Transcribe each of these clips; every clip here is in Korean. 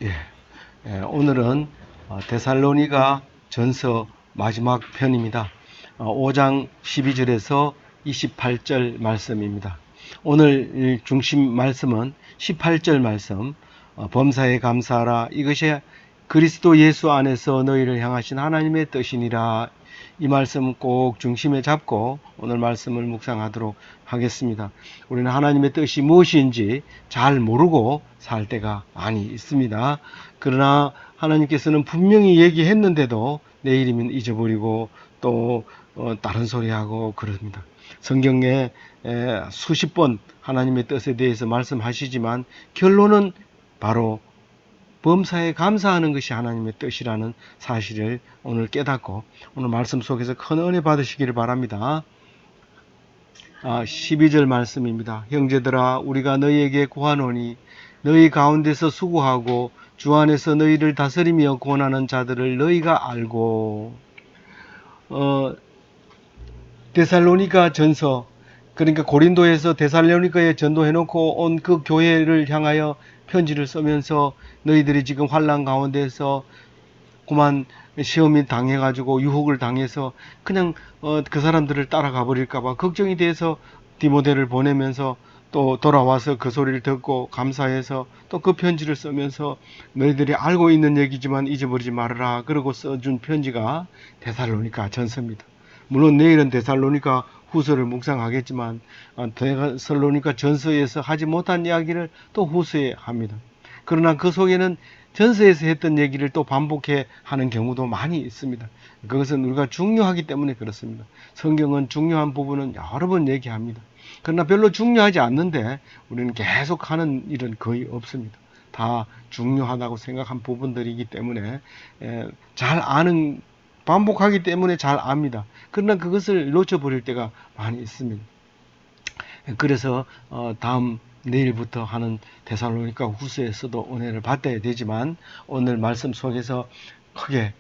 예, 오늘은 데살로니가 전서 마지막 편입니다. 5장 12절에서 28절 말씀입니다. 오늘 중심 말씀은 18절 말씀, 범사에 감사하라. 이것이 그리스도 예수 안에서 너희를 향하신 하나님의 뜻이니라. 이 말씀 꼭 중심에 잡고 오늘 말씀을 묵상하도록 하겠습니다. 우리는 하나님의 뜻이 무엇인지 잘 모르고 살 때가 많이 있습니다. 그러나 하나님께서는 분명히 얘기했는데도 내일이면 잊어버리고 또 다른 소리하고 그럽니다. 성경에 수십 번 하나님의 뜻에 대해서 말씀하시지만 결론은 바로 범사에 감사하는 것이 하나님의 뜻이라는 사실을 오늘 깨닫고 오늘 말씀 속에서 큰 은혜 받으시기를 바랍니다. 12절 말씀입니다. 형제들아, 우리가 너희에게 구하노니 너희 가운데서 수고하고 주 안에서 너희를 다스리며 권하는 자들을 너희가 알고. 데살로니가 전서, 그러니까 고린도에서 데살로니가에 전도해놓고 온 그 교회를 향하여 편지를 쓰면서 너희들이 지금 환난 가운데서 그만 시험이 당해가지고 유혹을 당해서 그냥 그 사람들을 따라가 버릴까봐 걱정이 돼서 디모데를 보내면서 또 돌아와서 그 소리를 듣고 감사해서 또 그 편지를 쓰면서 너희들이 알고 있는 얘기지만 잊어버리지 말아라 그러고 써준 편지가 데살로니가 전서입니다. 물론 내일은 데살로니가 후서를 묵상하겠지만 데살로니가 전서에서 하지 못한 이야기를 또 후서에 합니다. 그러나 그 속에는 전서에서 했던 얘기를 또 반복해 하는 경우도 많이 있습니다. 그것은 우리가 중요하기 때문에 그렇습니다. 성경은 중요한 부분은 여러 번 얘기합니다. 그러나 별로 중요하지 않는데 우리는 계속 하는 일은 거의 없습니다. 다 중요하다고 생각한 부분들이기 때문에 잘 아는, 반복하기 때문에 잘 압니다. 그러나 그것을 놓쳐버릴 때가 많이 있습니다. 그래서 다음 내일부터 하는 데살로니가 후서에서도 은혜를 받아야 되지만 오늘 말씀 속에서 크게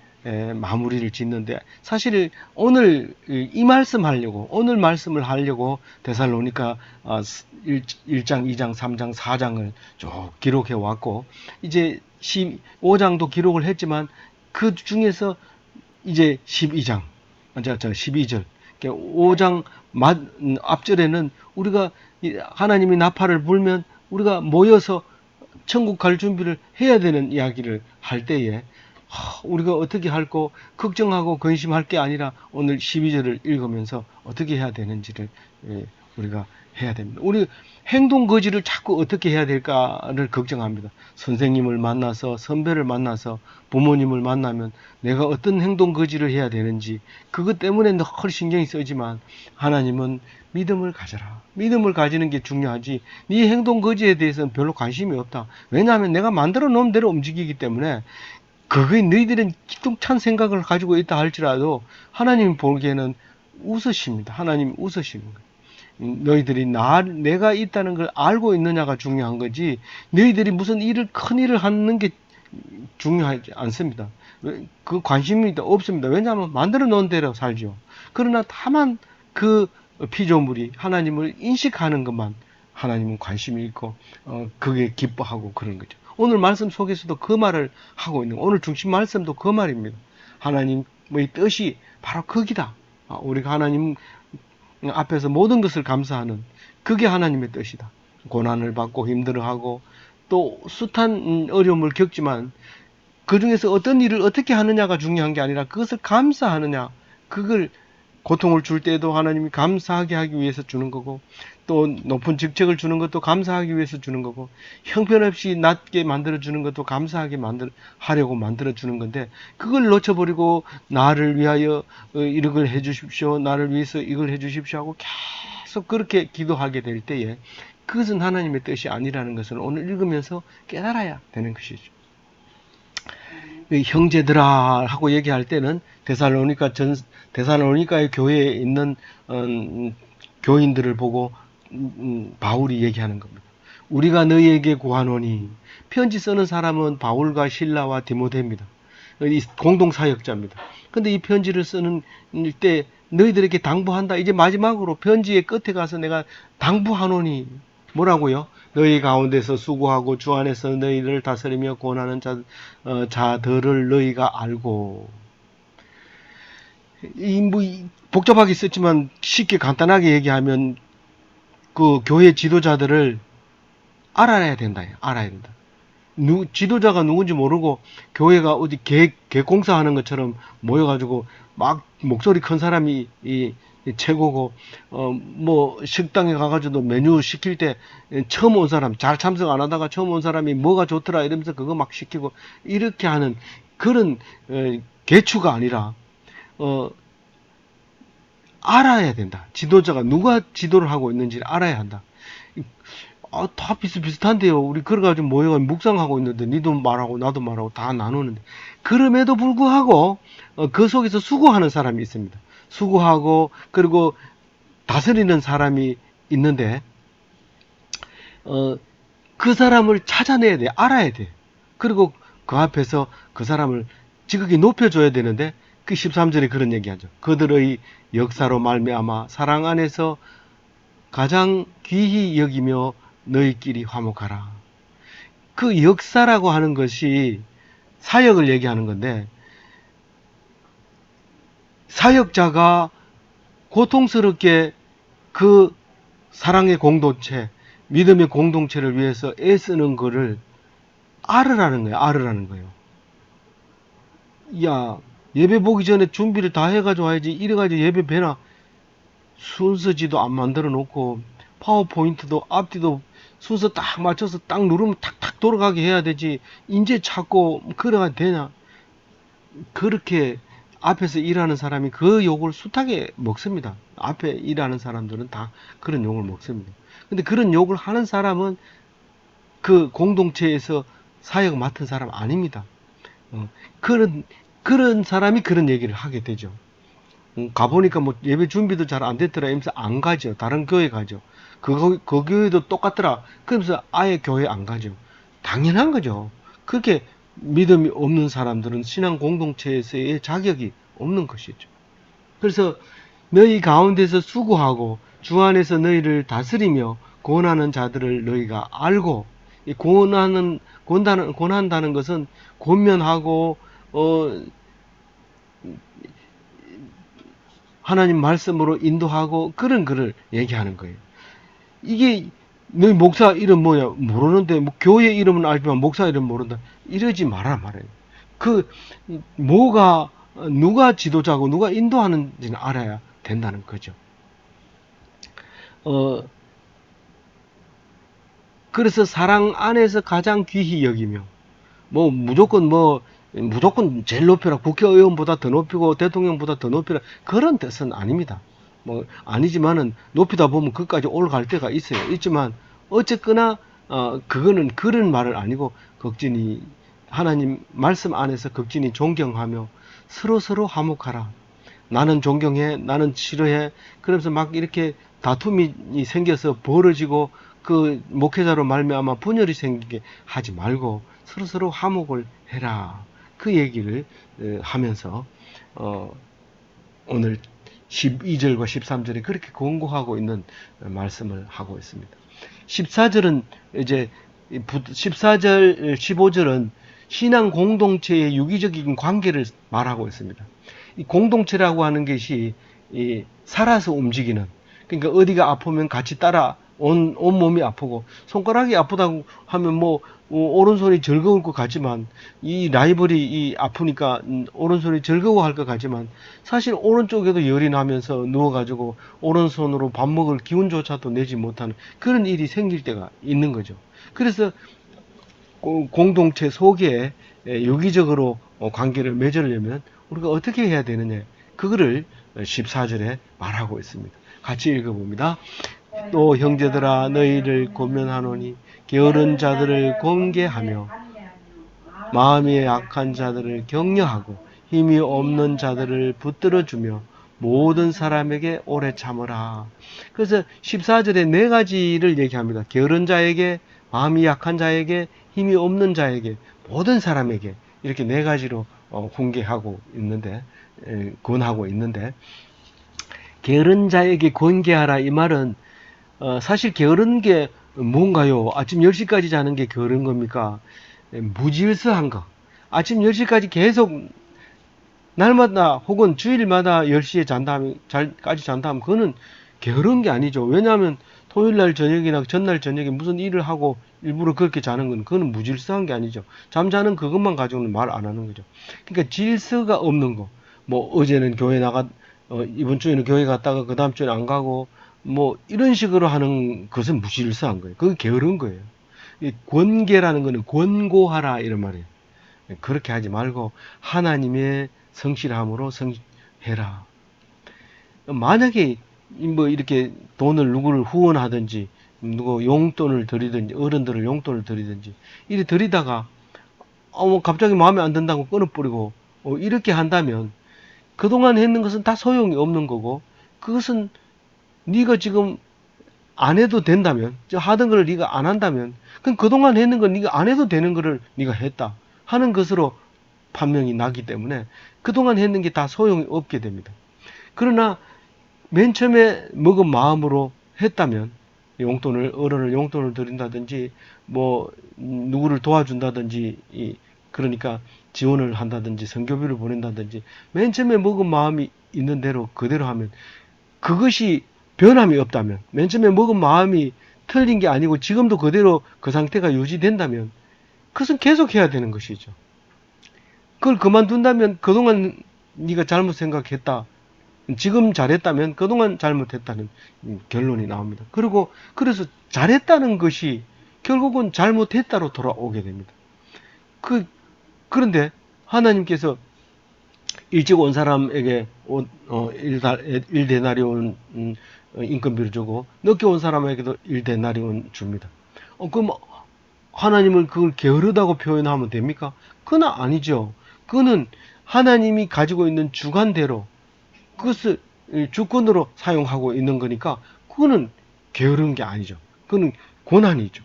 마무리를 짓는데, 사실 오늘 이 말씀 하려고, 오늘 말씀을 하려고 데살로니가 1장, 2장, 3장, 4장을 쭉 기록해 왔고 이제 15장도 기록을 했지만 그 중에서 이제 12장, 12절, 5장 앞절에는 우리가 하나님이 나팔을 불면 우리가 모여서 천국 갈 준비를 해야 되는 이야기를 할 때에 우리가 어떻게 할고 걱정하고 근심할 게 아니라 오늘 12절을 읽으면서 어떻게 해야 되는지를 우리가 해야 됩니다. 우리 행동 거지를 자꾸 어떻게 해야 될까를 걱정합니다. 선생님을 만나서, 선배를 만나서, 부모님을 만나면 내가 어떤 행동 거지를 해야 되는지 그것 때문에 늘 신경이 쓰지만 하나님은 믿음을 가져라. 믿음을 가지는 게 중요하지 네 행동 거지에 대해서는 별로 관심이 없다. 왜냐하면 내가 만들어 놓은 대로 움직이기 때문에 그게 너희들은 기똥찬 생각을 가지고 있다 할지라도 하나님 보기에는 웃으십니다. 하나님 웃으시는 거예요. 너희들이 내가 있다는 걸 알고 있느냐가 중요한 거지 너희들이 무슨 큰 일을 하는 게 중요하지 않습니다. 그 관심이 없습니다. 왜냐하면 만들어 놓은 대로 살죠. 그러나 다만 그 피조물이 하나님을 인식하는 것만 하나님은 관심이 있고 그게 기뻐하고 그런 거죠. 오늘 말씀 속에서도 그 말을 하고 있는, 오늘 중심 말씀도 그 말입니다. 하나님의 뜻이 바로 거기다. 우리가 하나님 앞에서 모든 것을 감사하는 그게 하나님의 뜻이다. 고난을 받고 힘들어하고 또 숱한 어려움을 겪지만 그 중에서 어떤 일을 어떻게 하느냐가 중요한 게 아니라 그것을 감사하느냐, 그걸 고통을 줄 때도 하나님이 감사하게 하기 위해서 주는 거고 또 높은 직책을 주는 것도 감사하기 위해서 주는 거고 형편없이 낮게 만들어 주는 것도 감사하게 하려고 만들어 주는 건데 그걸 놓쳐버리고 나를 위하여 이걸 해 주십시오, 나를 위해서 이걸 해 주십시오 하고 계속 그렇게 기도하게 될 때에 그것은 하나님의 뜻이 아니라는 것을 오늘 읽으면서 깨달아야 되는 것이죠. 형제들아 하고 얘기할 때는 데살로니가의 교회에 있는 교인들을 보고 바울이 얘기하는 겁니다. 우리가 너희에게 구하노니, 편지 쓰는 사람은 바울과 실라와 디모데입니다. 공동 사역자입니다. 근데 이 편지를 쓰는 때 너희들에게 당부한다. 이제 마지막으로 편지의 끝에 가서 내가 당부하노니, 뭐라고요? 너희 가운데서 수고하고 주 안에서 너희를 다스리며 권하는 자들을 너희가 알고. 복잡하게 썼지만 쉽게 간단하게 얘기하면 그 교회 지도자들을 알아야 된다. 알아야 된다. 지도자가 누군지 모르고 교회가 어디 개공사 하는 것처럼 모여가지고 막 목소리 큰 사람이 이 최고고, 뭐 식당에 가가지고 메뉴 시킬 때 처음 온 사람, 잘 참석 안 하다가 처음 온 사람이 뭐가 좋더라 이러면서 그거 막 시키고 이렇게 하는 그런 개추가 아니라 알아야 된다. 지도자가 누가 지도를 하고 있는지를 알아야 한다. 다 비슷비슷한데요. 우리 그래가지고 모여가 묵상하고 있는데 니도 말하고 나도 말하고 다 나누는데, 그럼에도 불구하고 그 속에서 수고하는 사람이 있습니다. 수고하고 그리고 다스리는 사람이 있는데 그 사람을 찾아내야 돼. 알아야 돼. 그리고 그 앞에서 그 사람을 지극히 높여줘야 되는데, 그 13절에 그런 얘기하죠. 그들의 역사로 말미암아 사랑 안에서 가장 귀히 여기며 너희끼리 화목하라. 그 역사라고 하는 것이 사역을 얘기하는 건데, 사역자가 고통스럽게 그 사랑의 공동체, 믿음의 공동체를 위해서 애쓰는 거를 알으라는 거예요. 알으라는 거예요. 야, 예배 보기 전에 준비를 다 해가지고 와야지. 이래가지고 예배 배나 순서지도 안 만들어 놓고 파워포인트도 앞뒤도 순서 딱 맞춰서 딱 누르면 탁탁 돌아가게 해야 되지. 인제 찾고 그래가 되냐? 그렇게 앞에서 일하는 사람이 그 욕을 숱하게 먹습니다. 앞에 일하는 사람들은 다 그런 욕을 먹습니다. 근데 그런 욕을 하는 사람은 그 공동체에서 사역 맡은 사람 아닙니다. 그런 사람이 그런 얘기를 하게 되죠. 가보니까 뭐 예배 준비도 잘 안 됐더라 이러면서 안 가죠. 다른 교회 가죠. 그 교회도 똑같더라. 그러면서 아예 교회 안 가죠. 당연한 거죠. 그렇게 믿음이 없는 사람들은 신앙 공동체에서의 자격이 없는 것이죠. 그래서 너희 가운데서 수고하고 주 안에서 너희를 다스리며 권하는 자들을 너희가 알고, 이 권한다는 것은 권면하고 하나님 말씀으로 인도하고 그런 글을 얘기하는 거예요. 이게 너희 목사 이름 뭐야 모르는데 뭐 교회 이름은 알지만 목사 이름 모른다 이러지 말아 말아요. 그 뭐가 누가 지도자고 누가 인도하는지는 알아야 된다는 거죠. 그래서 사랑 안에서 가장 귀히 여기며, 무조건 제일 높여라, 국회의원보다 더 높이고 대통령보다 더 높이라, 그런 뜻은 아닙니다. 뭐 아니지만은 높이다 보면 그까지 올라갈 때가 있어요. 있지만 어쨌거나 그거는 그런 말을 아니고, 극진히 하나님 말씀 안에서 극진히 존경하며 서로 화목하라. 나는 존경해, 나는 싫어해. 그러면서 막 이렇게 다툼이 생겨서 벌어지고 그 목회자로 말미암아 분열이 생기게 하지 말고 서로 화목을 해라. 그 얘기를 하면서 오늘 12절과 13절에 그렇게 권고하고 있는 말씀을 하고 있습니다. 14절은 이제 14절, 15절은 신앙 공동체의 유기적인 관계를 말하고 있습니다. 이 공동체라고 하는 것이 살아서 움직이는, 그러니까 어디가 아프면 같이 따라 온 몸이 아프고, 손가락이 아프다고 하면 뭐 오른손이 즐거울 것 같지만, 이 라이벌이 아프니까 오른손이 즐거워할 것 같지만, 사실 오른쪽에도 열이 나면서 누워가지고 오른손으로 밥 먹을 기운조차도 내지 못하는 그런 일이 생길 때가 있는 거죠. 그래서 공동체 속에 유기적으로 관계를 맺으려면 우리가 어떻게 해야 되느냐, 그거를 14절에 말하고 있습니다. 같이 읽어봅니다. 또 형제들아 너희를 권면하노니 게으른 자들을 권계하며 마음이 약한 자들을 격려하고 힘이 없는 자들을 붙들어주며 모든 사람에게 오래 참으라. 그래서 14절에 네 가지를 얘기합니다. 게으른 자에게, 마음이 약한 자에게, 힘이 없는 자에게, 모든 사람에게, 이렇게 네 가지로 훈계하고 있는데, 권하고 있는데, 게으른 자에게 권계하라 이 말은 사실 게으른 게 뭔가요? 아침 10시까지 자는 게 그런 겁니까? 무질서한 거. 아침 10시까지 계속 날마다 혹은 주일마다 10시에 잔다면, 까지 잔다면 그거는 게으른 게 아니죠. 왜냐하면 토요일 날 저녁이나 전날 저녁에 무슨 일을 하고 일부러 그렇게 자는 건 그거는 무질서한 게 아니죠. 잠자는 그것만 가지고는 말 안 하는 거죠. 그러니까 질서가 없는 거. 뭐 어제는 교회 이번 주에는 교회 갔다가 그 다음 주에는 안 가고 뭐 이런 식으로 하는 것은 무질서한 거예요. 그게 게으른 거예요. 이 권계라는 거는 권고하라 이런 말이에요. 그렇게 하지 말고 하나님의 성실함으로 성해라. 만약에 뭐 이렇게 돈을 누구를 후원하든지 누구 용돈을 드리든지 어른들을 용돈을 드리든지 이래 드리다가 뭐 갑자기 마음에 안 든다고 끊어버리고 이렇게 한다면 그동안 했는 것은 다 소용이 없는 거고 그것은 네가 지금 안 해도 된다면 하던 걸 네가 안 한다면 그럼 그동안 했는 건 네가 안 해도 되는 거를 네가 했다 하는 것으로 판명이 나기 때문에 그동안 했는 게 다 소용이 없게 됩니다. 그러나 맨 처음에 먹은 마음으로 했다면 어른을 용돈을 드린다든지 뭐 누구를 도와준다든지 그러니까 지원을 한다든지 선교비를 보낸다든지 맨 처음에 먹은 마음이 있는 대로 그대로 하면 그것이 변함이 없다면 맨 처음에 먹은 마음이 틀린 게 아니고 지금도 그대로 그 상태가 유지된다면 그것은 계속 해야 되는 것이죠. 그걸 그만둔다면 그동안 네가 잘못 생각했다. 지금 잘했다면 그동안 잘못했다는 결론이 나옵니다. 그리고 그래서 잘했다는 것이 결국은 잘못했다로 돌아오게 됩니다. 그런데 하나님께서 일찍 온 사람에게 1데나리온 인건비를 주고 늦게 온 사람에게도 1데나리온 줍니다. 그럼 하나님을 그걸 게으르다고 표현하면 됩니까? 그건 아니죠. 그거는 하나님이 가지고 있는 주관대로 그것을 주권으로 사용하고 있는 거니까 그거는 게으른 게 아니죠. 그거는 고난이죠.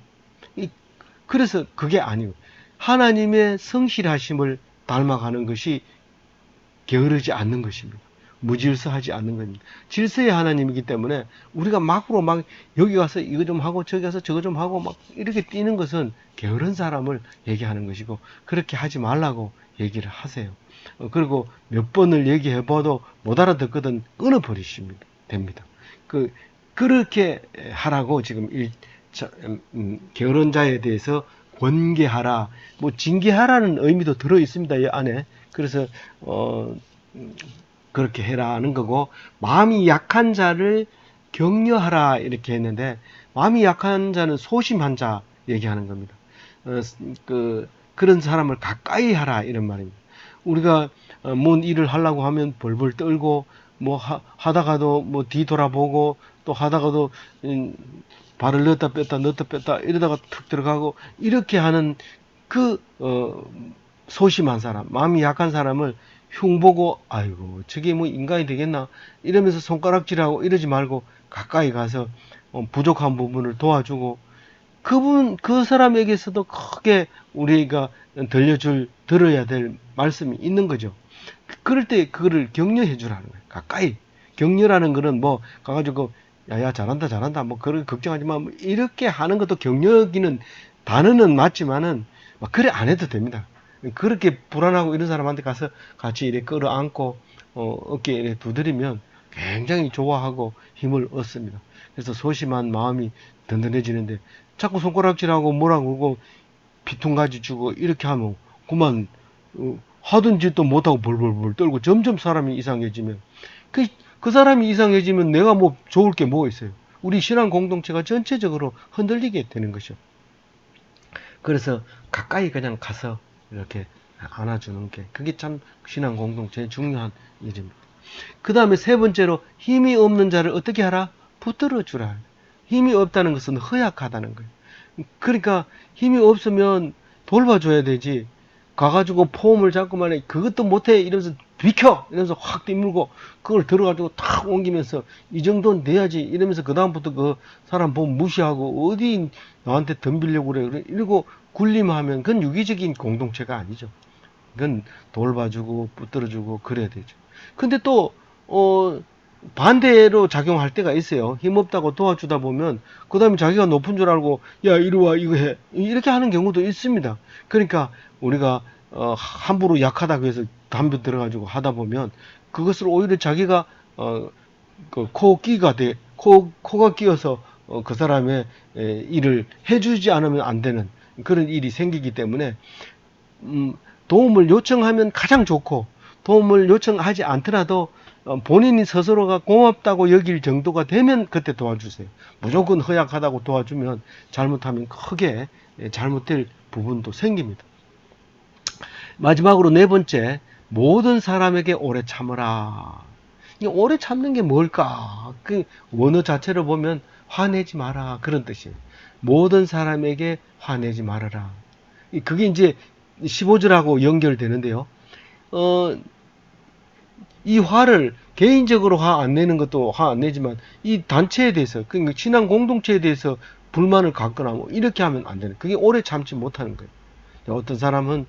그래서 그게 아니고 하나님의 성실하심을 닮아가는 것이 게으르지 않는 것입니다. 무질서하지 않는 겁니다. 질서의 하나님이기 때문에 우리가 막으로 막 여기 가서 이거 좀 하고 저기 가서 저거 좀 하고 막 이렇게 뛰는 것은 게으른 사람을 얘기하는 것이고 그렇게 하지 말라고 얘기를 하세요. 그리고 몇 번을 얘기해봐도 못 알아듣거든 끊어버리시면 됩니다. 그렇게 하라고 지금 게으른 자에 대해서 권계하라, 뭐 징계하라는 의미도 들어 있습니다. 이 안에. 그래서 그렇게 해라는 거고 마음이 약한 자를 격려하라 이렇게 했는데 마음이 약한 자는 소심한 자 얘기하는 겁니다. 그런 사람을 가까이 하라 이런 말입니다. 우리가 뭔 일을 하려고 하면 벌벌 떨고 뭐 하다가도 뭐 뒤돌아보고 또 하다가도 발을 넣었다 뺐다 이러다가 툭 들어가고 이렇게 하는 그 소심한 사람, 마음이 약한 사람을 흉보고 아이고 저게 뭐 인간이 되겠나 이러면서 손가락질하고 이러지 말고 가까이 가서 부족한 부분을 도와주고 그 사람에게서도 크게 우리가 들어야 될 말씀이 있는 거죠. 그럴 때 그거를 격려해 주라는 거예요. 가까이. 격려라는 거는 뭐 가가지고 야야 잘한다 잘한다 뭐 그런 걱정하지 마 뭐 이렇게 하는 것도 격려기는 단어는 맞지만은 막 그래 안 해도 됩니다. 그렇게 불안하고 이런 사람한테 가서 같이 이렇게 끌어안고 어깨에 이렇게 두드리면 굉장히 좋아하고 힘을 얻습니다. 그래서 소심한 마음이 든든해지는데 자꾸 손가락질하고 뭐라 그러고 비퉁가지 주고 이렇게 하면 그만 하던 짓도 못하고 벌벌벌 떨고 점점 사람이 이상해지면 그 사람이 이상해지면 내가 뭐 좋을 게 뭐가 있어요. 우리 신앙 공동체가 전체적으로 흔들리게 되는 것이죠. 그래서 가까이 그냥 가서 이렇게 안아주는 게 그게 참 신앙 공동체의 중요한 일입니다. 그 다음에 세 번째로 힘이 없는 자를 어떻게 하라? 붙들어 주라. 힘이 없다는 것은 허약하다는 거예요. 그러니까 힘이 없으면 돌봐줘야 되지. 가가지고 폼을 잡고만 해. 그것도 못해. 이러면서 비켜! 이러면서 확 뒤물고 그걸 들어가지고 탁 옮기면서 이 정도는 돼야지. 이러면서 그다음부터 그 사람 보면 무시하고 어디 나한테 덤비려고 그래. 이러고 굴림하면 그건 유기적인 공동체가 아니죠. 그건 돌봐주고 붙들어주고 그래야 되죠. 근데 또 반대로 작용할 때가 있어요. 힘없다고 도와주다 보면 그 다음에 자기가 높은 줄 알고 야 이리 와 이거 해 이렇게 하는 경우도 있습니다. 그러니까 우리가 함부로 약하다고 해서 담배 들어가지고 하다 보면 그것을 오히려 자기가 그 코가 끼어서 그 사람의 일을 해주지 않으면 안 되는 그런 일이 생기기 때문에 도움을 요청하면 가장 좋고 도움을 요청하지 않더라도 본인이 스스로가 고맙다고 여길 정도가 되면 그때 도와주세요. 무조건 허약하다고 도와주면 잘못하면 크게 잘못될 부분도 생깁니다. 마지막으로 네 번째, 모든 사람에게 오래 참으라. 이 오래 참는 게 뭘까? 그 원어 자체로 보면 화내지 마라 그런 뜻이에요. 모든 사람에게 화내지 말아라. 그게 이제 15절하고 연결되는데요. 이 화를 개인적으로 화 안 내는 것도 화 안 내지만 이 단체에 대해서 그러니까 신앙 공동체에 대해서 불만을 갖거나 뭐 이렇게 하면 안 되는. 그게 오래 참지 못하는 거예요. 어떤 사람은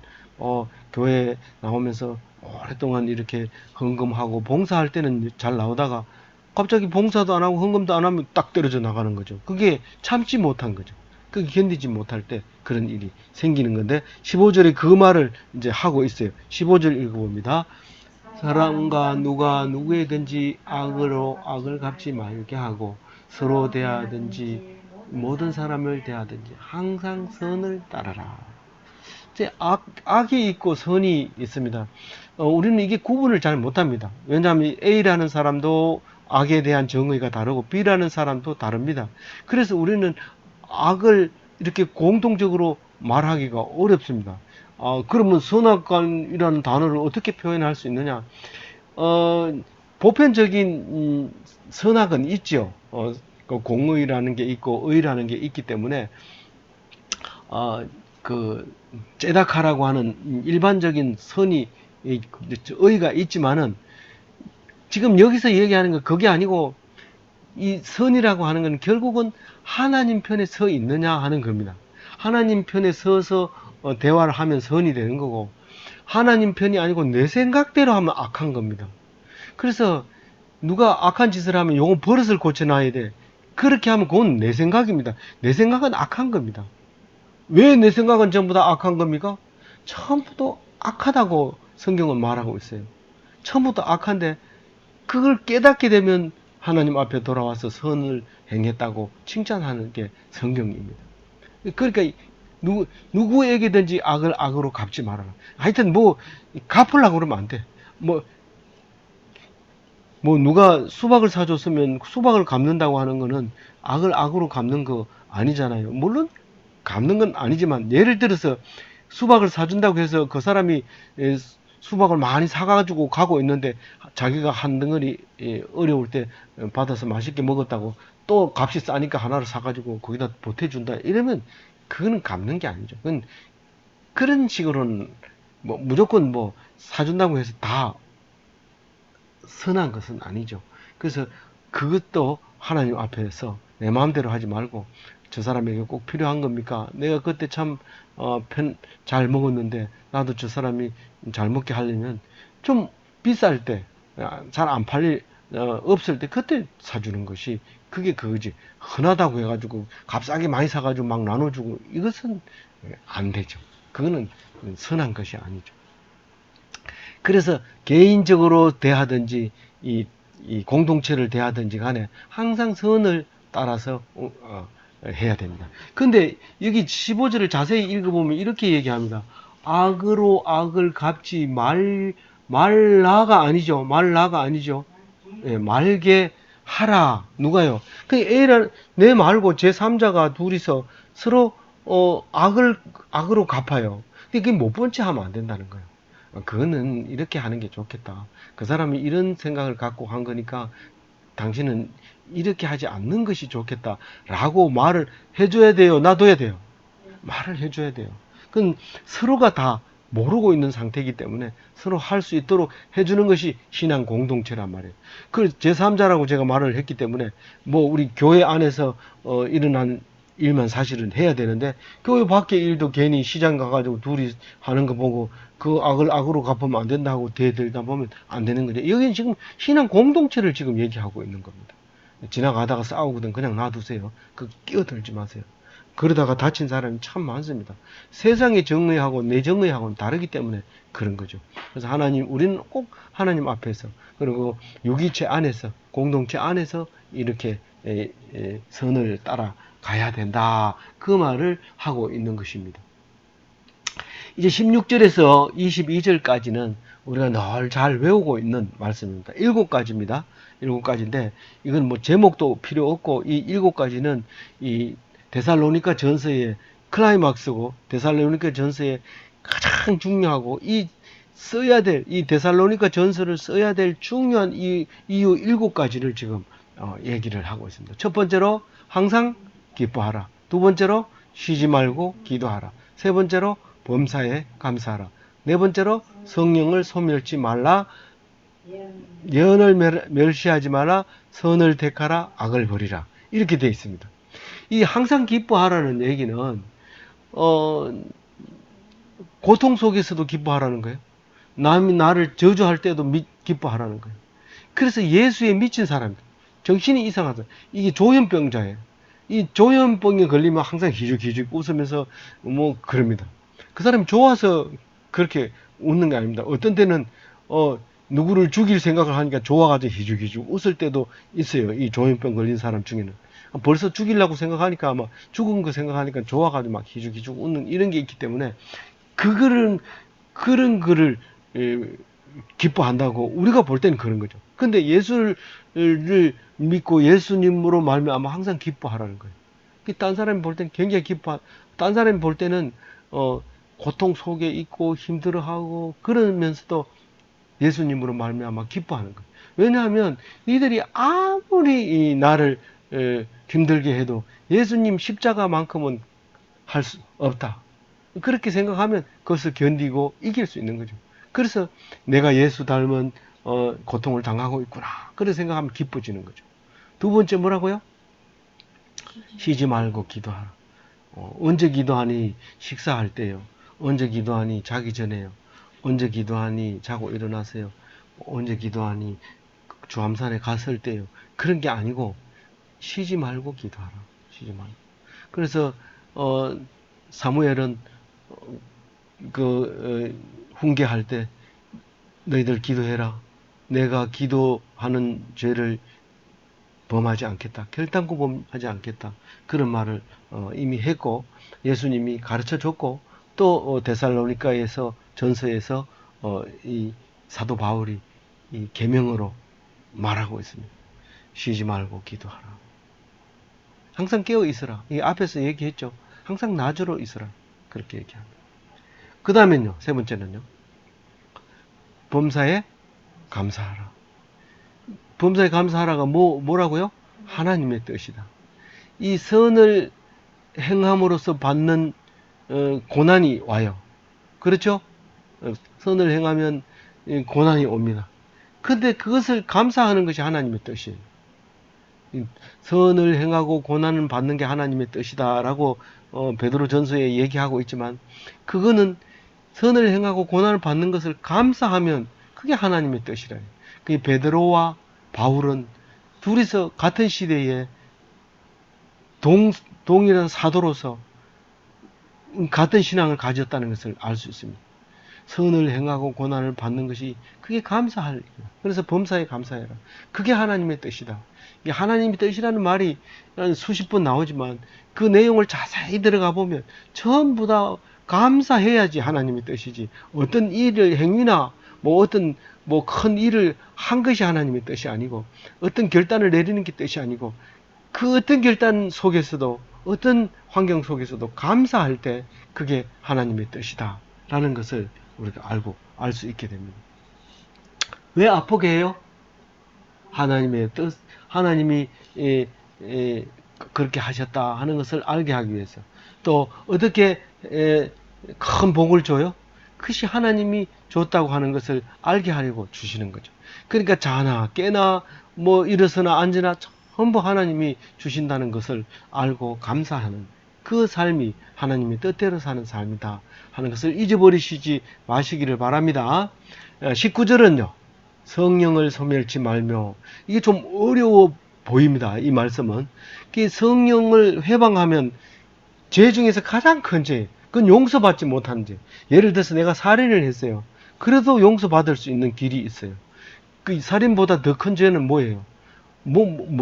교회 나오면서 오랫동안 이렇게 헌금하고 봉사할 때는 잘 나오다가 갑자기 봉사도 안 하고 헌금도 안 하면 딱 떨어져 나가는 거죠. 그게 참지 못한 거죠. 그게 견디지 못할 때 그런 일이 생기는 건데 15절에 그 말을 이제 하고 있어요. 15절 읽어봅니다. 사람과 누가 누구에든지 악으로 악을 갚지 말게 하고 서로 대하든지 모든 사람을 대하든지 항상 선을 따르라. 이제 악이 있고 선이 있습니다. 우리는 이게 구분을 잘 못합니다. 왜냐하면 A라는 사람도 악에 대한 정의가 다르고 B라는 사람도 다릅니다. 그래서 우리는 악을 이렇게 공통적으로 말하기가 어렵습니다. 그러면 선악관이라는 단어를 어떻게 표현할 수 있느냐? 보편적인 선악은 있죠. 그 공의라는 게 있고 의라는 게 있기 때문에 그 제다카라고 하는 일반적인 선이 의가 있지만은 지금 여기서 얘기하는 건 그게 아니고 이 선이라고 하는 건 결국은 하나님 편에 서 있느냐 하는 겁니다. 하나님 편에 서서 대화를 하면 선이 되는 거고 하나님 편이 아니고 내 생각대로 하면 악한 겁니다. 그래서 누가 악한 짓을 하면 요건 버릇을 고쳐놔야 돼. 그렇게 하면 그건 내 생각입니다. 내 생각은 악한 겁니다. 왜 내 생각은 전부 다 악한 겁니까? 처음부터 악하다고 성경은 말하고 있어요. 처음부터 악한데 그걸 깨닫게 되면 하나님 앞에 돌아와서 선을 행했다고 칭찬하는 게 성경입니다. 그러니까 누구에게든지 악을 악으로 갚지 말아라. 하여튼 갚으려고 그러면 안 돼. 누가 수박을 사줬으면 수박을 갚는다고 하는 거는 악을 악으로 갚는 거 아니잖아요. 물론 갚는 건 아니지만 예를 들어서 수박을 사준다고 해서 그 사람이 수박을 많이 사가지고 가고 있는데 자기가 한 덩어리 어려울 때 받아서 맛있게 먹었다고 또 값이 싸니까 하나를 사가지고 거기다 보태준다 이러면 그거는 갚는 게 아니죠. 그건 그런 식으로는 무조건 사준다고 해서 다 선한 것은 아니죠. 그래서 그것도 하나님 앞에서 내 마음대로 하지 말고 저 사람에게 꼭 필요한 겁니까? 내가 그때 참 잘 먹었는데 나도 저 사람이 잘 먹게 하려면 좀 비쌀 때 잘 안 팔릴 없을 때 그때 사주는 것이 그게 그거지. 흔하다고 해가지고 값싸게 많이 사가지고 막 나눠주고 이것은 안 되죠. 그거는 선한 것이 아니죠. 그래서 개인적으로 대하든지 이 공동체를 대하든지 간에 항상 선을 따라서 해야 됩니다. 근데 여기 15절을 자세히 읽어보면 이렇게 얘기합니다. 악으로 악을 갚지 말라가 아니죠. 말라가 아니죠. 예, 말게 하라. 누가요? 내 말고 제3자가 둘이서 서로 악으로 갚아요. 근데 그게 못 본 채 하면 안 된다는 거예요. 그거는 이렇게 하는 게 좋겠다. 그 사람이 이런 생각을 갖고 한 거니까 당신은 이렇게 하지 않는 것이 좋겠다. 라고 말을 해줘야 돼요. 놔둬야 돼요. 말을 해줘야 돼요. 그건 서로가 다 모르고 있는 상태이기 때문에 서로 할 수 있도록 해주는 것이 신앙 공동체란 말이에요. 그 제3자라고 제가 말을 했기 때문에 우리 교회 안에서 일어난 일만 사실은 해야 되는데 교회 밖의 일도 괜히 시장 가가지고 둘이 하는 거 보고 그 악을 악으로 갚으면 안 된다고 대들다 보면 안 되는 거죠. 여기는 지금 신앙 공동체를 지금 얘기하고 있는 겁니다. 지나가다가 싸우거든 그냥 놔두세요. 그 끼어들지 마세요. 그러다가 다친 사람이 참 많습니다. 세상의 정의하고 내 정의하고는 다르기 때문에 그런 거죠. 그래서 우리는 꼭 하나님 앞에서 그리고 유기체 안에서 공동체 안에서 이렇게 선을 따라 가야 된다. 그 말을 하고 있는 것입니다. 이제 16절에서 22절까지는 우리가 늘 잘 외우고 있는 말씀입니다. 7가지입니다. 7가지인데 이건 뭐 제목도 필요 없고 이 7가지는 이 데살로니가 전서의 클라이막스고 데살로니가 전서의 가장 중요하고 이 데살로니가 전서를 써야 될 중요한 이유 7가지를 지금 얘기를 하고 있습니다. 첫 번째로 항상 기뻐하라. 두 번째로 쉬지 말고 기도하라. 세 번째로 범사에 감사하라. 네 번째로 성령을 소멸치 말라. 예언을 멸시하지 마라. 선을 택하라. 악을 버리라. 이렇게 되어 있습니다. 이 항상 기뻐하라는 얘기는 고통 속에서도 기뻐하라는 거예요. 남이 나를 저주할 때도 기뻐하라는 거예요. 그래서 예수에 미친 사람들, 정신이 이상하다. 이게 조현병자예요. 이 조현병에 걸리면 항상 기죽기죽 웃으면서 뭐 그럽니다. 그 사람이 좋아서 그렇게 웃는 게 아닙니다. 어떤 때는 누구를 죽일 생각을 하니까 좋아가지고 희죽희죽 웃을 때도 있어요. 이 조현병 걸린 사람 중에는. 벌써 죽이려고 생각하니까 아마 죽은 거 생각하니까 좋아가지고 막 희죽희죽 웃는 이런 게 있기 때문에 그런 거를 기뻐한다고 우리가 볼 때는 그런 거죠. 근데 예수를 믿고 예수님으로 말미암아 항상 기뻐하라는 거예요. 딴 사람이 볼 때는 굉장히 딴 사람이 볼 때는 고통 속에 있고 힘들어하고 그러면서도 예수님으로 말미암아 기뻐하는 거예요. 왜냐하면 이들이 아무리 나를 힘들게 해도 예수님 십자가만큼은 할 수 없다. 그렇게 생각하면 그것을 견디고 이길 수 있는 거죠. 그래서 내가 예수 닮은 고통을 당하고 있구나. 그렇게 생각하면 기뻐지는 거죠. 두 번째 뭐라고요? 쉬지 말고 기도하라. 언제 기도하니? 식사할 때요. 언제 기도하니? 자기 전에요. 언제 기도하니? 자고 일어나세요. 언제 기도하니? 주암산에 갔을 때요. 그런 게 아니고 쉬지 말고 기도하라. 쉬지 말고. 그래서 사무엘은 훈계할 때 너희들 기도해라. 내가 기도하는 죄를 범하지 않겠다. 결단코 범하지 않겠다. 그런 말을 이미 했고 예수님이 가르쳐 줬고 또 데살로니가에서 전서에서 이 사도 바울이 이 계명으로 말하고 있습니다. 쉬지 말고 기도하라. 항상 깨어 있으라. 이 앞에서 얘기했죠. 항상 나주로 있으라. 그렇게 얘기합니다. 그 다음엔요. 세 번째는요. 범사에 감사하라. 범사에 감사하라가 뭐라고요? 하나님의 뜻이다. 이 선을 행함으로써 받는 고난이 와요. 그렇죠? 선을 행하면 고난이 옵니다. 근데 그것을 감사하는 것이 하나님의 뜻이에요. 선을 행하고 고난을 받는 게 하나님의 뜻이다라고 베드로 전서에 얘기하고 있지만 그거는 선을 행하고 고난을 받는 것을 감사하면 그게 하나님의 뜻이래요. 그 베드로와 바울은 둘이서 같은 시대에 동일한 사도로서 같은 신앙을 가졌다는 것을 알 수 있습니다. 선을 행하고 고난을 받는 것이 그게 감사할 일이다. 그래서 범사에 감사해라. 그게 하나님의 뜻이다. 이게 하나님의 뜻이라는 말이 수십 번 나오지만 그 내용을 자세히 들어가 보면 전부 다 감사해야지 하나님의 뜻이지. 어떤 일을 행위나 어떤 큰 일을 한 것이 하나님의 뜻이 아니고 어떤 결단을 내리는 게 뜻이 아니고 그 어떤 결단 속에서도 어떤 환경 속에서도 감사할 때 그게 하나님의 뜻이다 라는 것을 우리가 알 수 있게 됩니다. 왜 아프게 해요? 하나님의 뜻, 하나님이 그렇게 하셨다 하는 것을 알게 하기 위해서. 또 어떻게 큰 복을 줘요? 그것이 하나님이 줬다고 하는 것을 알게 하려고 주시는 거죠. 그러니까 자나 깨나 일어서나 앉으나 전부 하나님이 주신다는 것을 알고 감사하는 그 삶이 하나님의 뜻대로 사는 삶이다 하는 것을 잊어버리시지 마시기를 바랍니다. 19절은요. 성령을 소멸치 말며, 이게 좀 어려워 보입니다. 이 말씀은. 성령을 회방하면 죄 중에서 가장 큰 죄, 그건 용서받지 못하는 죄. 예를 들어서 내가 살인을 했어요. 그래도 용서받을 수 있는 길이 있어요. 그 살인보다 더 큰 죄는 뭐예요?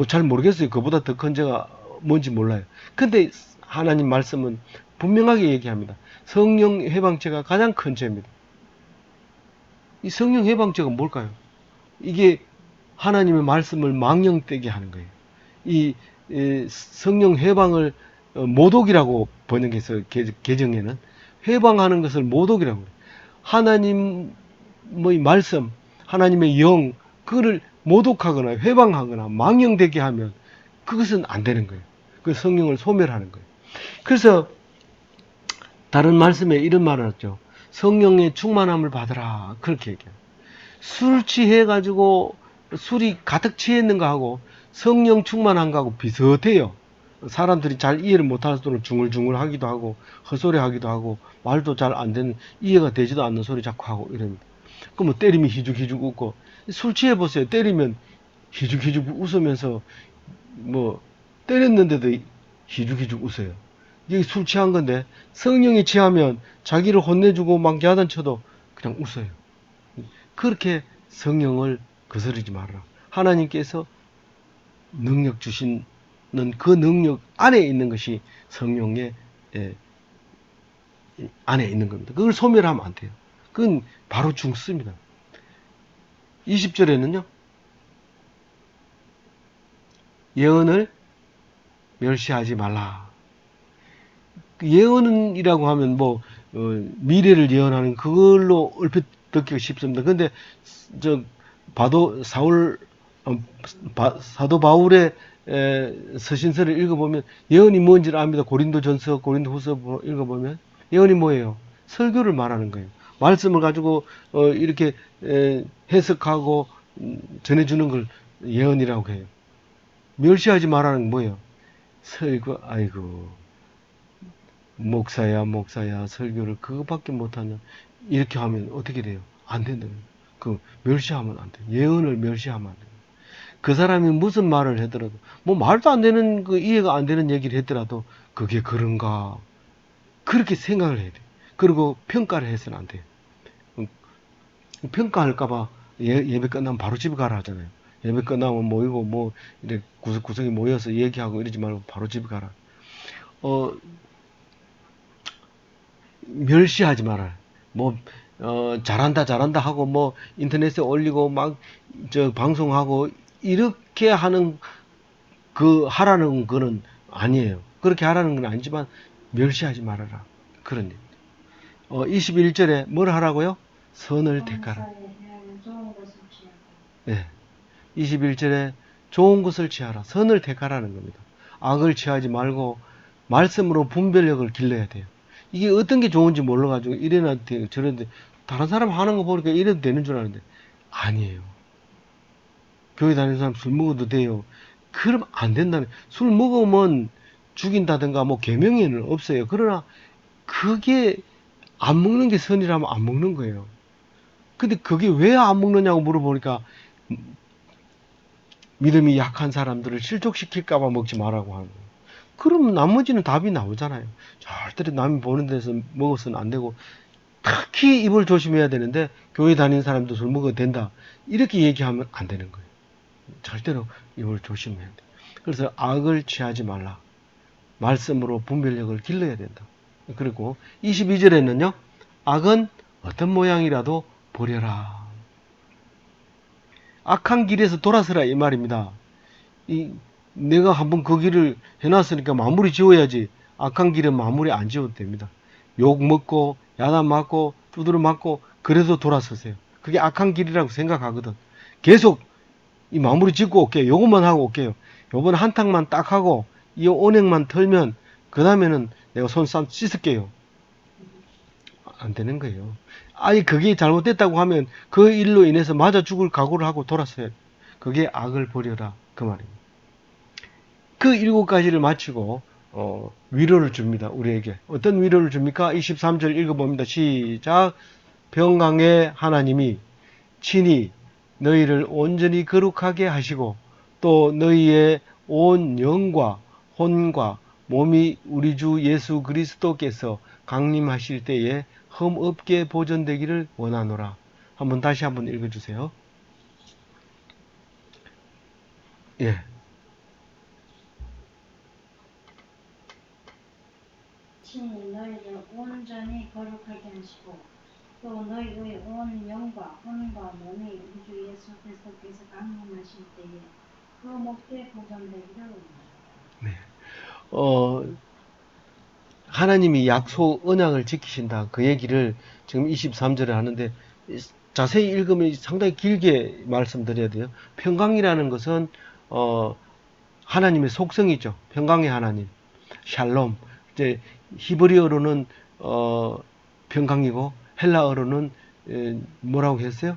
잘 모르겠어요. 그보다 더 큰 죄가 뭔지 몰라요. 근데 하나님 말씀은 분명하게 얘기합니다. 성령 해방죄가 가장 큰 죄입니다. 이 성령 해방죄가 뭘까요? 이게 하나님의 말씀을 망령되게 하는 거예요. 이 성령 해방을 모독이라고 번역해서 개정에는 해방하는 것을 모독이라고 해요. 하나님의 말씀, 하나님의 영, 그거를 모독하거나 회방하거나 망령되게 하면 그것은 안 되는 거예요. 그 성령을 소멸하는 거예요. 그래서 다른 말씀에 이런 말을 하죠. 성령의 충만함을 받으라. 그렇게 얘기해요. 술 취해가지고 술이 가득 취했는 거하고 성령 충만한 거하고 비슷해요. 사람들이 잘 이해를 못할 정도로 중얼중얼 하기도 하고 헛소리 하기도 하고 말도 잘 안 되는, 이해가 되지도 않는 소리 자꾸 하고 이럽니다. 그럼 뭐 때리면 희죽희죽 웃고, 술 취해보세요. 때리면 희죽희죽 웃으면서 뭐 때렸는데도 희죽희죽 웃어요. 이게 술 취한 건데, 성령이 취하면 자기를 혼내주고 막 야단쳐도 그냥 웃어요. 그렇게 성령을 거스르지 말아라. 하나님께서 능력 주시는 그 능력 안에 있는 것이 성령의 안에 있는 겁니다. 그걸 소멸하면 안 돼요. 그건 바로 죽습니다. 20절에는요. 예언을 멸시하지 말라. 예언이라고 하면 미래를 예언하는 그걸로 얼핏 듣기가 쉽습니다. 근데 사도 바울의 서신서를 읽어보면 예언이 뭔지를 압니다. 고린도전서, 고린도후서 읽어보면 예언이 뭐예요? 설교를 말하는 거예요. 말씀을 가지고 이렇게 해석하고 전해주는 걸 예언이라고 해요. 멸시하지 말라는 건 뭐예요? 설교, 아이고 목사야 설교를 그거밖에 못하냐, 이렇게 하면 어떻게 돼요? 안 된다는 거예요. 그 멸시하면 안 돼요. 예언을 멸시하면 안 돼요. 그 사람이 무슨 말을 하더라도, 말도 안 되는, 이해가 안 되는 얘기를 했더라도 그게 그런가, 그렇게 생각을 해야 돼요. 그리고 평가를 해서는 안 돼요. 평가할까봐 예배 끝나면 바로 집에 가라 하잖아요. 예배 끝나면 모이고 이렇게 구석구석에 모여서 얘기하고 이러지 말고 바로 집에 가라. 멸시하지 말아요. 잘한다 하고 인터넷에 올리고 방송하고 이렇게 하는 하라는 거는 아니에요. 그렇게 하라는 건 아니지만 멸시하지 말아라. 그런 일. 21절에 뭘 하라고요? 선을 택하라. 네. 21절에 좋은 것을 취하라. 선을 택하라는 겁니다. 악을 취하지 말고 말씀으로 분별력을 길러야 돼요. 이게 어떤 게 좋은지 몰라가지고 이래나 저래는데, 다른 사람 하는 거 보니까 이래도 되는 줄 아는데 아니에요. 교회 다니는 사람 술 먹어도 돼요. 그럼 안 된다는. 술 먹으면 죽인다든가 계명에는 없어요. 그러나 그게 안 먹는 게 선이라면 안 먹는 거예요. 근데 그게 왜 안 먹느냐고 물어보니까 믿음이 약한 사람들을 실족시킬까봐 먹지 말라고 하는 거예요. 그러면 나머지는 답이 나오잖아요. 절대로 남이 보는 데서 먹어서는 안 되고, 특히 입을 조심해야 되는데 교회 다니는 사람도 술 먹어도 된다, 이렇게 얘기하면 안 되는 거예요. 절대로 입을 조심해야 돼. 그래서 악을 취하지 말라. 말씀으로 분별력을 길러야 된다. 그리고 22절에는요. 악은 어떤 모양이라도 버려라. 악한 길에서 돌아서라 이 말입니다. 내가 한번 그 길을 해놨으니까 마무리 지어야지. 악한 길은 마무리 안 지어도 됩니다. 욕 먹고 야단 맞고 두드려 맞고 그래도 돌아서세요. 그게 악한 길이라고 생각하거든. 계속 이 마무리 짓고 올게요. 요것만 하고 올게요. 요번 한탕만 딱 하고 이 온액만 털면 그 다음에는 내가 손 씻을게요. 안 되는 거예요. 아니 그게 잘못됐다고 하면 그 일로 인해서 맞아 죽을 각오를 하고 돌아서야 돼. 그게 악을 버려라 그 말입니다. 그 7가지를 마치고 위로를 줍니다. 우리에게. 어떤 위로를 줍니까? 23절 읽어봅니다. 시작. 평강의 하나님이 친히 너희를 온전히 거룩하게 하시고 또 너희의 온 영과 혼과 몸이 우리 주 예수 그리스도께서 강림하실 때에 흠없게 보존되기를 원하노라. 다시 한번 읽어주세요. 예. 친히 너희를 온전히 거룩하게 하시고 또 너희의 온 영과 혼과 몸이 우리 주 예수 그리스도께서 강림하실 때에 흠없게 보존되기를 원하노라. 네. 하나님이 약속 언약을 지키신다. 그 얘기를 지금 23절에 하는데 자세히 읽으면 상당히 길게 말씀드려야 돼요. 평강이라는 것은 하나님의 속성이죠. 평강의 하나님. 샬롬. 이제 히브리어로는 평강이고 헬라어로는 뭐라고 했어요?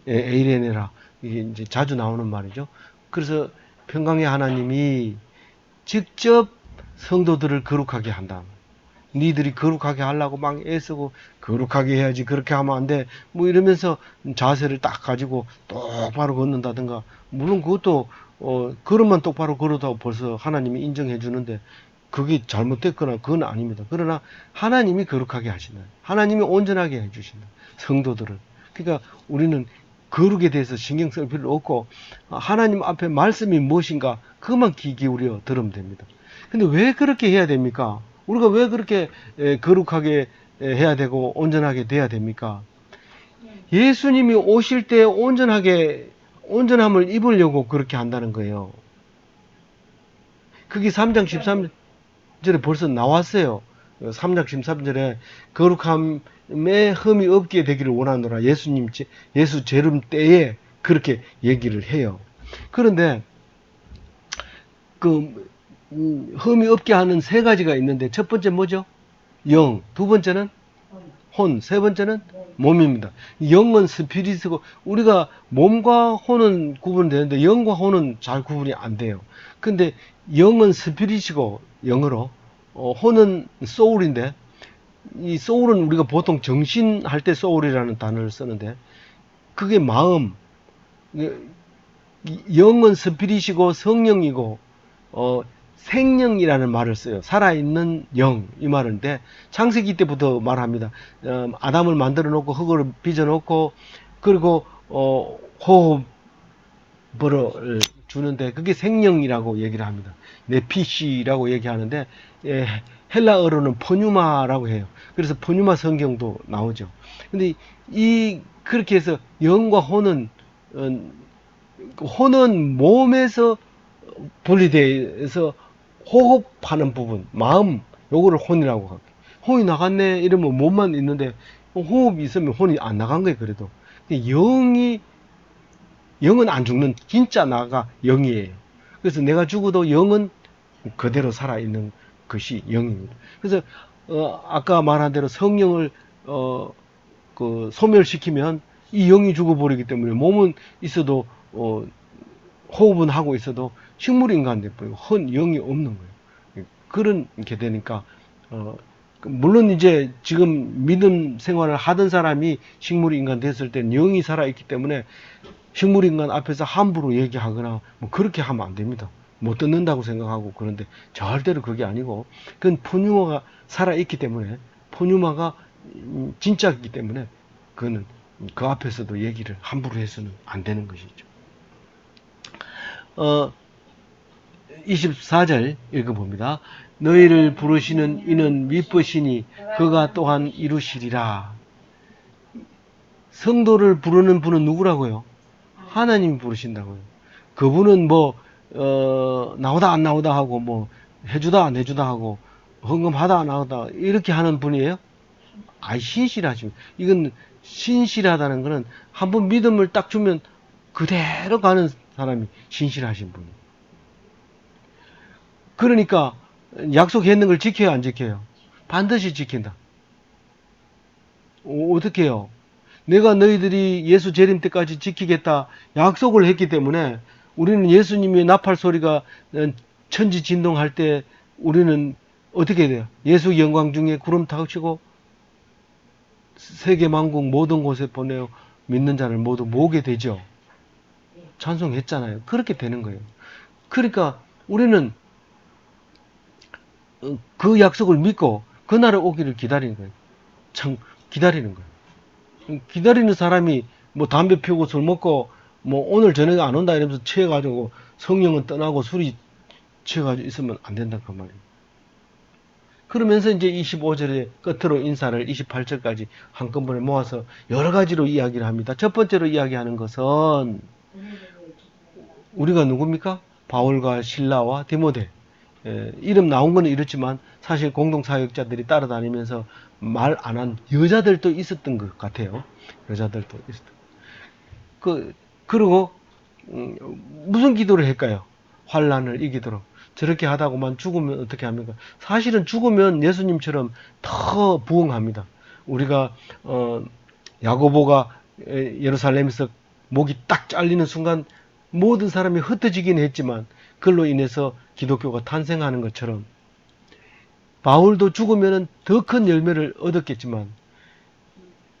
에이레네라. 이게 이제 자주 나오는 말이죠. 그래서 평강의 하나님이 직접 성도들을 거룩하게 한다. 니들이 거룩하게 하려고 막 애쓰고 거룩하게 해야지 그렇게 하면 안 돼. 뭐 이러면서 자세를 딱 가지고 똑바로 걷는다든가. 물론 그것도 걸음만 똑바로 걸어도 벌써 하나님이 인정해 주는데 그게 잘못됐거나 그건 아닙니다. 그러나 하나님이 거룩하게 하신다. 하나님이 온전하게 해 주신다. 성도들을. 그러니까 우리는 거룩에 대해서 신경 쓸 필요 없고 하나님 앞에 말씀이 무엇인가 그것만 귀 기울여 들으면 됩니다. 근데 왜 그렇게 해야 됩니까? 우리가 왜 그렇게 거룩하게 해야 되고 온전하게 돼야 됩니까? 예수님이 오실 때 온전함을 입으려고 그렇게 한다는 거예요. 그게 3장 13절에 벌써 나왔어요. 3장 13절에 거룩함에 흠이 없게 되기를 원하노라. 예수 재림 때에 그렇게 얘기를 해요. 그런데 그 흠이 없게 하는 3가지가 있는데 첫 번째 뭐죠? 영. 두 번째는 혼. 세 번째는 몸입니다. 영은 스피릿이고 우리가 몸과 혼은 구분되는데 영과 혼은 잘 구분이 안 돼요. 근데 영은 스피릿이고 영어로 혼은 소울인데 이 소울은 우리가 보통 정신 할 때 소울이라는 단어를 쓰는데 그게 마음. 영은 스피릿이고 성령이고 생명이라는 말을 써요. 살아있는 영, 이 말인데, 창세기 때부터 말합니다. 아담을 만들어 놓고, 흙을 빚어 놓고, 그리고, 호흡을 주는데, 그게 생명이라고 얘기를 합니다. 네피시라고 얘기하는데, 헬라어로는 포뉴마라고 해요. 그래서 포뉴마 성경도 나오죠. 근데, 그렇게 해서 영과 혼은 몸에서 분리돼서 호흡하는 부분, 마음, 요거를 혼이라고 하고. 혼이 나갔네 이러면 몸만 있는데 호흡이 있으면 혼이 안 나간 거예요. 그래도 영은 안 죽는 진짜 나가 영이에요. 그래서 내가 죽어도 영은 그대로 살아있는 것이 영입니다. 그래서 아까 말한 대로 성령을 소멸시키면 이 영이 죽어버리기 때문에 몸은 있어도 호흡은 하고 있어도 식물인간 돼버리고 영이 없는 거예요. 그렇게 되니까 물론 이제 지금 믿음 생활을 하던 사람이 식물인간 됐을 때는 영이 살아있기 때문에 식물인간 앞에서 함부로 얘기하거나 뭐 그렇게 하면 안 됩니다. 못 듣는다고 생각하고. 그런데 절대로 그게 아니고 그건 포뉴마가 살아있기 때문에 포뉴마가 진짜이기 때문에 그거는 그 앞에서도 얘기를 함부로 해서는 안 되는 것이죠. 24절 읽어봅니다. 너희를 부르시는 이는 미쁘시니 그가 또한 이루시리라. 성도를 부르는 분은 누구라고요? 하나님이 부르신다고요. 그분은 나오다 안 나오다 하고 해주다 안 해주다 하고 헌금하다 안 하다 이렇게 하는 분이에요? 신실하십니다. 이건 신실하다는 것은 한번 믿음을 딱 주면 그대로 가는 사람이 신실하신 분이에요. 그러니까 약속했는 걸 지켜야 안 지켜요? 반드시 지킨다. 어떻게 해요? 내가 너희들이 예수 재림 때까지 지키겠다 약속을 했기 때문에 우리는 예수님의 나팔 소리가 천지 진동할 때 우리는 어떻게 돼요? 예수 영광 중에 구름 타시고 세계 만국 모든 곳에 보내어 믿는 자를 모두 모으게 되죠. 찬송했잖아요. 그렇게 되는 거예요. 그러니까 우리는 그 약속을 믿고 그날을 오기를 기다리는 거예요. 참 기다리는 거예요. 기다리는 사람이 뭐 담배 피우고 술 먹고 뭐 오늘 저녁에 안 온다 이러면서 취해가지고 성령은 떠나고 술이 취해가지고 있으면 안 된다 그 말이에요. 그러면서 이제 25절에 끝으로 인사를 28절까지 한꺼번에 모아서 여러 가지로 이야기를 합니다. 첫 번째로 이야기하는 것은 우리가 누굽니까? 바울과 실라와 디모데. 이름 나온 거는 이렇지만 사실 공동사역자들이 따라다니면서 말 안 한 여자들도 있었던 것 같아요. 여자들도 있었던. 그리고 무슨 기도를 할까요? 환란을 이기도록. 저렇게 하다고만 죽으면 어떻게 합니까? 사실은 죽으면 예수님처럼 더 부흥합니다. 우리가 야고보가 예루살렘에서 목이 딱 잘리는 순간 모든 사람이 흩어지긴 했지만 그걸로 인해서 기독교가 탄생하는 것처럼 바울도 죽으면 더 큰 열매를 얻었겠지만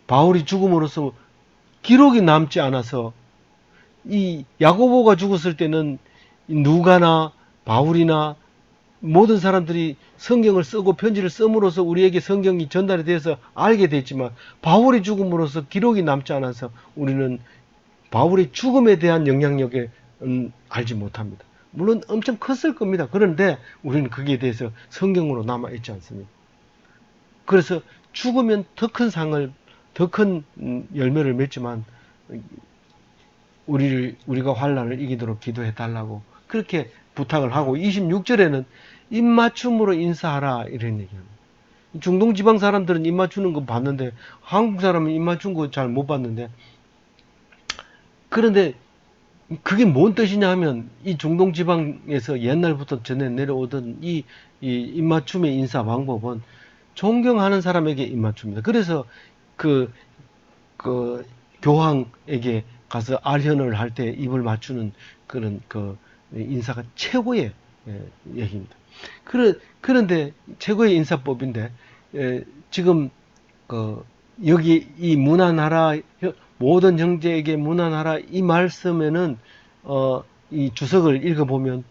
바울이 죽음으로써 기록이 남지 않아서 이 야고보가 죽었을 때는 누가나 바울이나 모든 사람들이 성경을 쓰고 편지를 씀으로써 우리에게 성경이 전달이 돼서 알게 됐지만 바울이 죽음으로써 기록이 남지 않아서 우리는 바울의 죽음에 대한 영향력을 알지 못합니다. 물론 엄청 컸을 겁니다. 그런데 우리는 거기에 대해서 성경으로 남아있지 않습니다. 그래서 죽으면 더 큰 상을, 더 큰 열매를 맺지만 우리가 환란을 이기도록 기도해 달라고 그렇게 부탁을 하고 26절에는 입맞춤으로 인사하라 이런 얘기합니다. 중동 지방 사람들은 입맞추는 거 봤는데 한국 사람은 입맞춘 거 잘 못 봤는데 그런데 그게 뭔 뜻이냐 하면 이 중동 지방에서 옛날부터 전해 내려오던 이 입맞춤의 인사 방법은 존경하는 사람에게 입맞춥니다. 그래서 그, 그 교황에게 가서 알현을 할 때 입을 맞추는 그런 그 인사가 최고의 얘기입니다. 그런데 최고의 인사법인데 지금 여기 이 문안하라 모든 형제에게 문안하라 이 말씀에는 이 주석을 읽어보면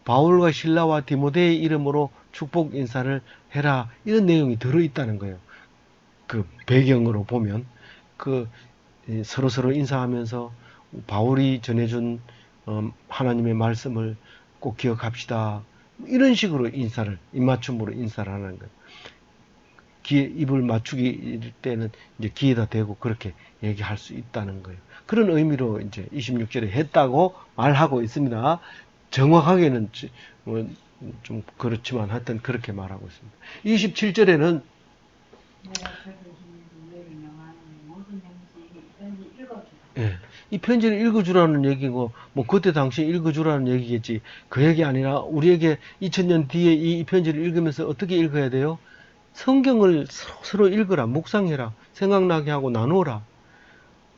바울과 실라와 디모데의 이름으로 축복 인사를 해라 이런 내용이 들어있다는 거예요. 그 배경으로 보면 그 서로 인사하면서 바울이 전해준 하나님의 말씀을 꼭 기억합시다. 이런 식으로 인사를 입맞춤으로 인사를 하는 거예요. 입을 맞추기 때는 이제 귀에다 대고 그렇게 얘기할 수 있다는 거예요. 그런 의미로 이제 26절에 했다고 말하고 있습니다. 정확하게는 좀 그렇지만 하여튼 그렇게 말하고 있습니다. 27절에는 예, 이 편지를 읽어주라는 얘기고 뭐 그때 당시에 읽어주라는 얘기겠지 그 얘기 아니라 우리에게 2000년 뒤에 이 편지를 읽으면서 어떻게 읽어야 돼요? 성경을 서로 읽어라, 묵상해라, 생각나게 하고 나누어라.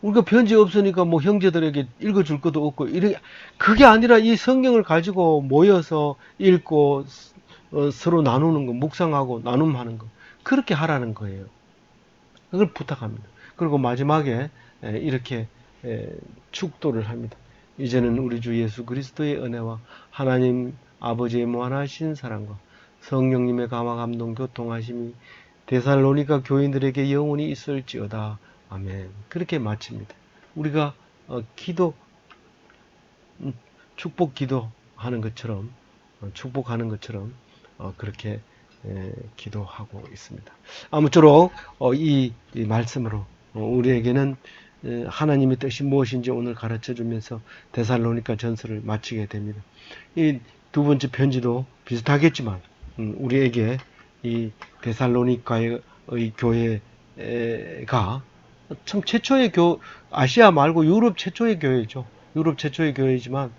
우리가 편지 없으니까 뭐 형제들에게 읽어줄 것도 없고, 그게 아니라 이 성경을 가지고 모여서 읽고, 서로 나누는 거, 묵상하고 나눔하는 거. 그렇게 하라는 거예요. 그걸 부탁합니다. 그리고 마지막에 이렇게 축도를 합니다. 이제는 우리 주 예수 그리스도의 은혜와 하나님 아버지의 무한하신 사랑과 성령님의 감화 감동 교통하심이 데살로니가 교인들에게 영원히 있을지어다. 아멘. 그렇게 마칩니다. 우리가 기도 축복 기도하는 것처럼 축복하는 것처럼 그렇게 기도하고 있습니다. 아무쪼록 이 말씀으로 우리에게는 하나님의 뜻이 무엇인지 오늘 가르쳐 주면서 데살로니가 전서를 마치게 됩니다. 이 두 번째 편지도 비슷하겠지만 우리에게 이 데살로니가의 교회가 참 최초의 아시아 말고 유럽 최초의 교회죠. 유럽 최초의 교회지만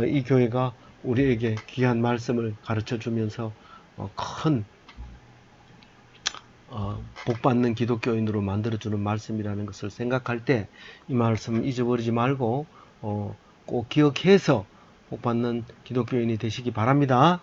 이 교회가 우리에게 귀한 말씀을 가르쳐 주면서 큰 복받는 기독교인으로 만들어주는 말씀이라는 것을 생각할 때 이 말씀을 잊어버리지 말고 꼭 기억해서 복받는 기독교인이 되시기 바랍니다.